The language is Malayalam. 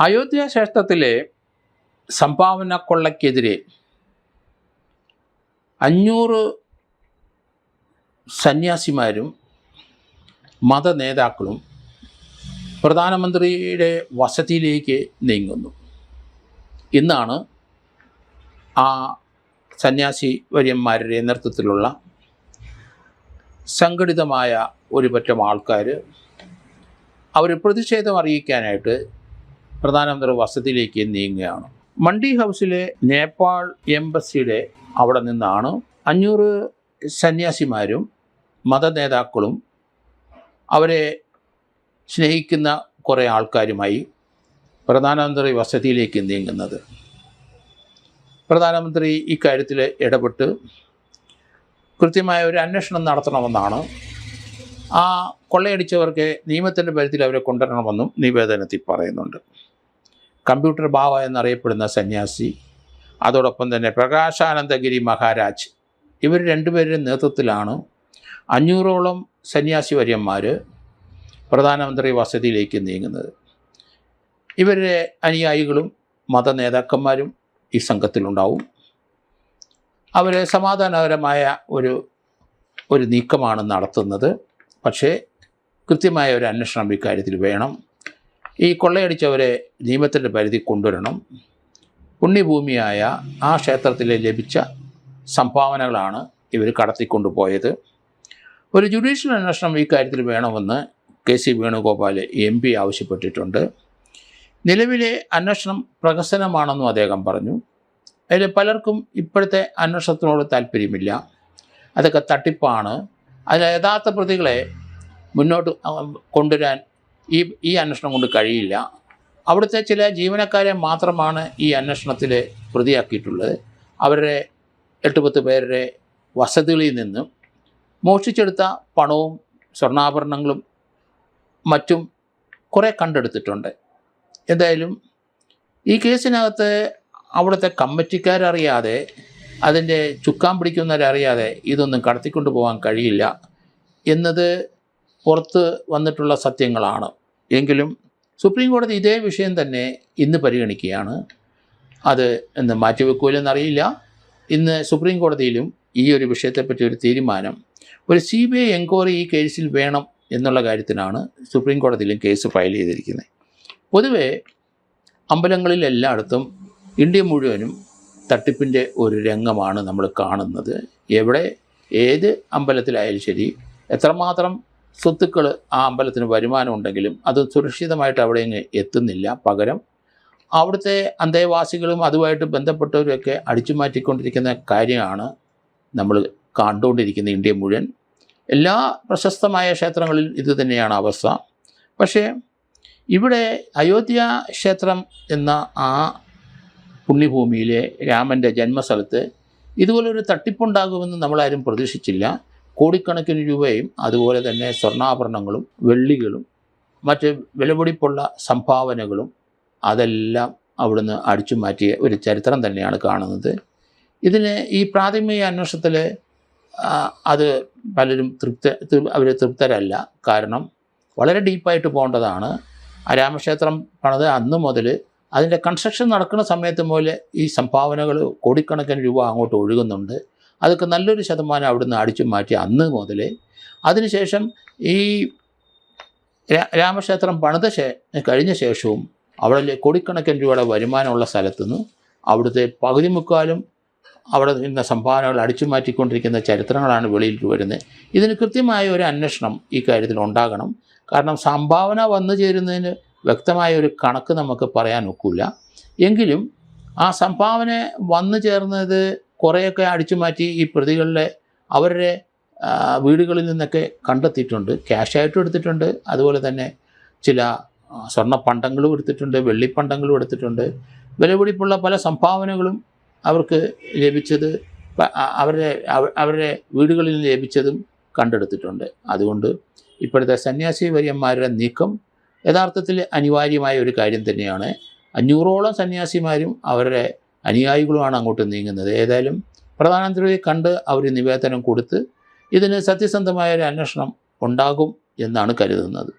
അയോധ്യ ക്ഷേത്രത്തിലെ സംഭാവന കൊള്ളയ്ക്കെതിരെ 500 സന്യാസിമാരും മതനേതാക്കളും പ്രധാനമന്ത്രിയുടെ വസതിയിലേക്ക് നീങ്ങുന്നു. ഇന്നാണ് ആ സന്യാസി വര്യന്മാരുടെ നേതൃത്വത്തിലുള്ള സംഘടിതമായ ഒരു പറ്റം ആൾക്കാർ അവർ പ്രതിഷേധം അറിയിക്കാനായിട്ട് പ്രധാനമന്ത്രി വസതിയിലേക്ക് നീങ്ങുകയാണ്. മണ്ഡി ഹൗസിലെ നേപ്പാൾ എംബസിയുടെ അവിടെ നിന്നാണ് 500 സന്യാസിമാരും മതനേതാക്കളും അവരെ സ്നേഹിക്കുന്ന കുറേ ആൾക്കാരുമായി പ്രധാനമന്ത്രി വസതിയിലേക്ക് നീങ്ങുന്നത്. പ്രധാനമന്ത്രി ഇക്കാര്യത്തിൽ ഇടപെട്ട് കൃത്യമായ ഒരു അന്വേഷണം നടത്തണമെന്നാണ്, ആ കൊള്ളയടിച്ചവർക്ക് നിയമത്തിൻ്റെ പരിധിയിൽ അവരെ കൊണ്ടുവരണമെന്നും നിവേദനത്തിൽ പറയുന്നുണ്ട്. കമ്പ്യൂട്ടർ ബാവ എന്നറിയപ്പെടുന്ന സന്യാസി, അതോടൊപ്പം തന്നെ പ്രകാശാനന്ദഗിരി മഹാരാജ്, ഇവർ രണ്ടുപേരുടെ നേതൃത്വത്തിലാണ് 500ഓളം സന്യാസി വര്യന്മാർ പ്രധാനമന്ത്രി വസതിയിലേക്ക് നീങ്ങുന്നത്. ഇവരുടെ അനുയായികളും മതനേതാക്കന്മാരും ഈ സംഘത്തിലുണ്ടാവും. അവർ സമാധാനപരമായ ഒരു നീക്കമാണ് നടത്തുന്നത്. പക്ഷേ കൃത്യമായ ഒരു അന്വേഷണം ഇക്കാര്യത്തിൽ വേണം. ഈ കൊള്ളയടിച്ചവരെ നിയമത്തിൻ്റെ പരിധി കൊണ്ടുവരണം. പുണ്യഭൂമിയായ ആ ക്ഷേത്രത്തിൽ ലഭിച്ച സംഭാവനകളാണ് ഇവർ കടത്തിക്കൊണ്ടുപോയത്. ഒരു ജുഡീഷ്യൽ അന്വേഷണം ഈ കാര്യത്തിൽ വേണമെന്ന് KC വേണുഗോപാൽ MP ആവശ്യപ്പെട്ടിട്ടുണ്ട്. നിലവിലെ അന്വേഷണം പ്രഹസനമാണെന്നും അദ്ദേഹം പറഞ്ഞു. അതിൽ പലർക്കും ഇപ്പോഴത്തെ അന്വേഷണത്തിനോട് താല്പര്യമില്ല, അതൊക്കെ തട്ടിപ്പാണ്, അതിൽ യഥാർത്ഥ പ്രതികളെ മുന്നോട്ട് കൊണ്ടുവരാൻ ഈ അന്വേഷണം കൊണ്ട് കഴിയില്ല. അവിടുത്തെ ചില ജീവനക്കാരെ മാത്രമാണ് ഈ അന്വേഷണത്തിൽ പ്രതിയാക്കിയിട്ടുള്ളത്. അവരുടെ 8-10 പേരുടെ വസതികളിൽ നിന്നും മോഷ്ടിച്ചെടുത്ത പണവും സ്വർണ്ണാഭരണങ്ങളും മറ്റും കുറേ കണ്ടെടുത്തിട്ടുണ്ട്. എന്തായാലും ഈ കേസിനകത്ത് അവിടുത്തെ കമ്മിറ്റിക്കാരറിയാതെ, അതിൻ്റെ ചുക്കാൻ പിടിക്കുന്നവരറിയാതെ ഇതൊന്നും കടത്തിക്കൊണ്ടു പോകാൻ കഴിയില്ല എന്നത് പുറത്ത് വന്നിട്ടുള്ള സത്യങ്ങളാണ്. എങ്കിലും സുപ്രീം കോടതി ഇതേ വിഷയം തന്നെ ഇന്ന് പരിഗണിക്കുകയാണ്. അത് എന്ന് മാറ്റിവെക്കൂലെന്നറിയില്ല. ഇന്ന് സുപ്രീം കോടതിയിലും ഈ ഒരു വിഷയത്തെപ്പറ്റി ഒരു തീരുമാനം, ഒരു CBI എൻക്വയറി ഈ കേസിൽ വേണം എന്നുള്ള കാര്യത്തിനാണ് സുപ്രീം കോടതിയിലും കേസ് ഫയൽ ചെയ്തിരിക്കുന്നത്. പൊതുവെ അമ്പലങ്ങളിൽ എല്ലായിടത്തും ഇന്ത്യ മുഴുവനും തട്ടിപ്പിൻ്റെ ഒരു രംഗമാണ് നമ്മൾ കാണുന്നത്. എവിടെ ഏത് അമ്പലത്തിലായാലും ശരി, എത്രമാത്രം സ്വത്തുക്കൾ ആ അമ്പലത്തിന് വരുമാനം ഉണ്ടെങ്കിലും അത് സുരക്ഷിതമായിട്ട് അവിടെ എത്തുന്നില്ല. പകരം അവിടുത്തെ അന്തേവാസികളും അതുമായിട്ട് ബന്ധപ്പെട്ടവരൊക്കെ അടിച്ചു മാറ്റിക്കൊണ്ടിരിക്കുന്ന കാര്യമാണ് നമ്മൾ കണ്ടുകൊണ്ടിരിക്കുന്നത്. ഇന്ത്യ മുഴുവൻ എല്ലാ പ്രശസ്തമായ ക്ഷേത്രങ്ങളിൽ ഇത് തന്നെയാണ് അവസ്ഥ. പക്ഷേ ഇവിടെ അയോധ്യ ക്ഷേത്രം എന്ന ആ പുണ്യഭൂമിയിലെ രാമൻ്റെ ജന്മസ്ഥലത്ത് ഇതുപോലൊരു തട്ടിപ്പുണ്ടാകുമെന്ന് നമ്മളാരും പ്രതീക്ഷിച്ചില്ല. കോടിക്കണക്കിന് രൂപയും അതുപോലെ തന്നെ സ്വർണ്ണാഭരണങ്ങളും വെള്ളികളും മറ്റ് വിലപിടിപ്പുള്ള സംഭാവനകളും അതെല്ലാം അവിടുന്ന് അടിച്ചു മാറ്റിയ ഒരു ചരിത്രം തന്നെയാണ് കാണുന്നത്. ഇതിന് ഈ പ്രാഥമിക അന്വേഷണത്തിൽ അത് പലരും തൃപ്തരല്ല. കാരണം വളരെ ഡീപ്പായിട്ട് പോകേണ്ടതാണ്. ആ രാമക്ഷേത്രം പണിത് അന്ന് മുതൽ അതിൻ്റെ കൺസ്ട്രക്ഷൻ നടക്കുന്ന സമയത്ത് മുതൽ ഈ സംഭാവനകൾ കോടിക്കണക്കിന് രൂപ അങ്ങോട്ട് ഒഴുകുന്നുണ്ട്. അതൊക്കെ നല്ലൊരു ശതമാനം അവിടുന്ന് അടിച്ചു മാറ്റി അന്ന് മുതൽ. അതിനുശേഷം ഈ രാമക്ഷേത്രം കഴിഞ്ഞ ശേഷവും അവിടെ കോടിക്കണക്കിന് രൂപയുടെ വരുമാനമുള്ള സ്ഥലത്തുനിന്ന് അവിടുത്തെ പകുതി മുക്കാലും അവിടെ നിന്ന് സംഭാവനകൾ അടിച്ചു മാറ്റിക്കൊണ്ടിരിക്കുന്ന ചരിത്രങ്ങളാണ് വെളിയിൽ വരുന്നത്. ഇതിന് കൃത്യമായ ഒരു അന്വേഷണം ഈ കാര്യത്തിൽ ഉണ്ടാകണം. കാരണം സംഭാവന വന്നു ചേരുന്നതിന് വ്യക്തമായ ഒരു കണക്ക് നമുക്ക് പറയാൻ ഒക്കില്ല. എങ്കിലും ആ സംഭാവന വന്നു ചേർന്നത് കുറേയൊക്കെ അടിച്ചു മാറ്റി ഈ പ്രതികളുടെ അവരുടെ വീടുകളിൽ നിന്നൊക്കെ കണ്ടെത്തിയിട്ടുണ്ട്. ക്യാഷായിട്ടും എടുത്തിട്ടുണ്ട്, അതുപോലെ തന്നെ ചില സ്വർണ്ണപ്പണ്ടങ്ങളും എടുത്തിട്ടുണ്ട്, വെള്ളിപ്പണ്ടങ്ങളും എടുത്തിട്ടുണ്ട്. വിലപിടിപ്പുള്ള പല സംഭാവനകളും അവർക്ക് ലഭിച്ചത് അവരുടെ വീടുകളിൽ നിന്ന് ലഭിച്ചതും കണ്ടെടുത്തിട്ടുണ്ട്. അതുകൊണ്ട് ഇപ്പോഴത്തെ സന്യാസി വര്യന്മാരുടെ നീക്കം യഥാർത്ഥത്തിൽ അനിവാര്യമായ ഒരു കാര്യം തന്നെയാണ്. 500ഓളം സന്യാസിമാരും അവരുടെ അനുയായികളുമാണ് അങ്ങോട്ട് നീങ്ങുന്നത്. ഏതായാലും പ്രധാനമന്ത്രിയെ കണ്ട് അവർ നിവേദനം കൊടുത്ത് ഇതിന് സത്യസന്ധമായ ഒരു അന്വേഷണം ഉണ്ടാകും എന്നാണ് കരുതുന്നത്.